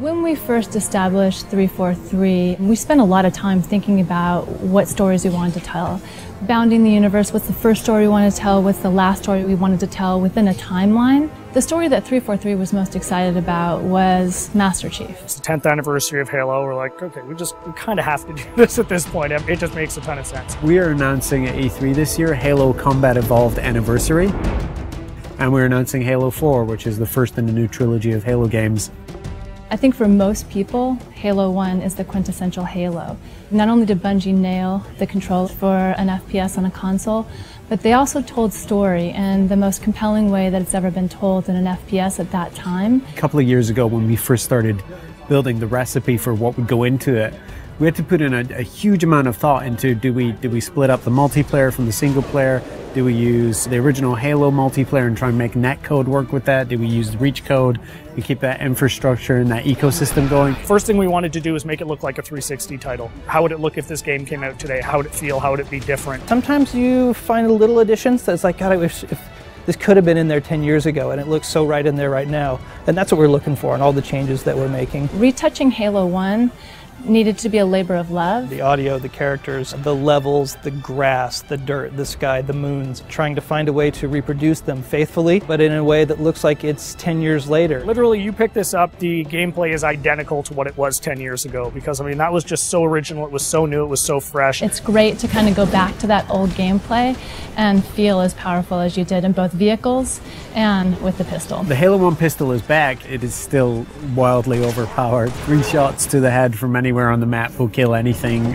When we first established 343, we spent a lot of time thinking about what stories we wanted to tell. Bounding the universe, what's the first story we wanted to tell, what's the last story we wanted to tell within a timeline. The story that 343 was most excited about was Master Chief. It's the 10th anniversary of Halo. We're like, okay, we kind of have to do this at this point. It just makes a ton of sense. We are announcing at E3 this year Halo Combat Evolved Anniversary. And we're announcing Halo 4, which is the first in the new trilogy of Halo games. I think for most people, Halo 1 is the quintessential Halo. Not only did Bungie nail the controls for an FPS on a console, but they also told story in the most compelling way that it's ever been told in an FPS at that time. A couple of years ago, when we first started building the recipe for what would go into it, we had to put in a huge amount of thought into do we split up the multiplayer from the single player? Do we use the original Halo multiplayer and try and make netcode work with that? Do we use the reach code? We keep that infrastructure and that ecosystem going. First thing we wanted to do is make it look like a 360 title. How would it look if this game came out today? How would it feel? How would it be different? Sometimes you find little additions that's like, God, I wish if this could have been in there 10 years ago, and it looks so right in there right now. And that's what we're looking for in all the changes that we're making. Retouching Halo 1 needed to be a labor of love. The audio, the characters, the levels, the grass, the dirt, the sky, the moons, trying to find a way to reproduce them faithfully, but in a way that looks like it's 10 years later. Literally, you pick this up, the gameplay is identical to what it was 10 years ago, because I mean, that was just so original, it was so new, it was so fresh. It's great to kind of go back to that old gameplay and feel as powerful as you did in both vehicles and with the pistol. The Halo 1 pistol is back. It is still wildly overpowered. 3 shots to the head from anywhere on the map will kill anything.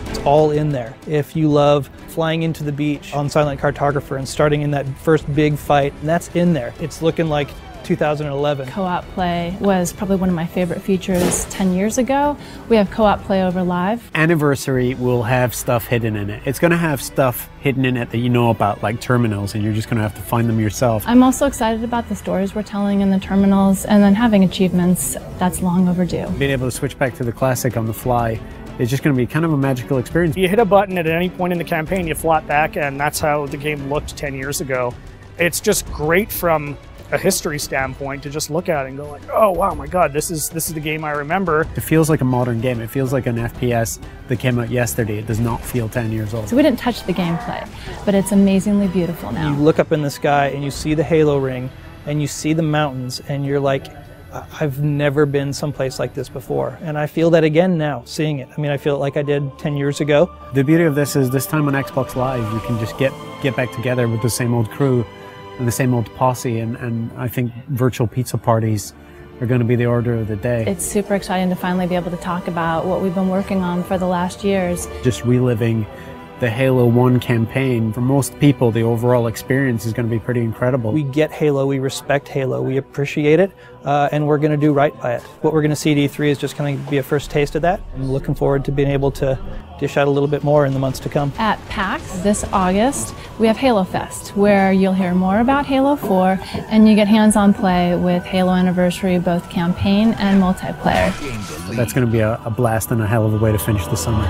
It's all in there. If you love flying into the beach on Silent Cartographer and starting in that first big fight, that's in there. It's looking like 2011. Co-op play was probably one of my favorite features 10 years ago. We have co-op play over live. Anniversary will have stuff hidden in it. It's going to have stuff hidden in it that you know about, like terminals, and you're just going to have to find them yourself. I'm also excited about the stories we're telling in the terminals, and then having achievements. That's long overdue. Being able to switch back to the classic on the fly is just going to be kind of a magical experience. You hit a button at any point in the campaign, you flop back, and that's how the game looked 10 years ago. It's just great from a history standpoint to just look at it and go like, oh wow, my god, this is the game I remember. It feels like a modern game. It feels like an FPS that came out yesterday. It does not feel 10 years old. So we didn't touch the gameplay, but it's amazingly beautiful now. You look up in the sky and you see the Halo ring and you see the mountains and you're like, I've never been someplace like this before. And I feel that again now, seeing it. I mean, I feel it like I did 10 years ago. The beauty of this is this time on Xbox Live, you can just get back together with the same old crew and the same old posse, and I think virtual pizza parties are going to be the order of the day. It's super exciting to finally be able to talk about what we've been working on for the last years. Just reliving the Halo 1 campaign. For most people, the overall experience is going to be pretty incredible. We get Halo, we respect Halo, we appreciate it, and we're going to do right by it. What we're going to see at E3 is just going to be a first taste of that. I'm looking forward to being able to dish out a little bit more in the months to come. At PAX this August, we have Halo Fest, where you'll hear more about Halo 4, and you get hands-on play with Halo Anniversary, both campaign and multiplayer. That's going to be a blast and a hell of a way to finish the summer.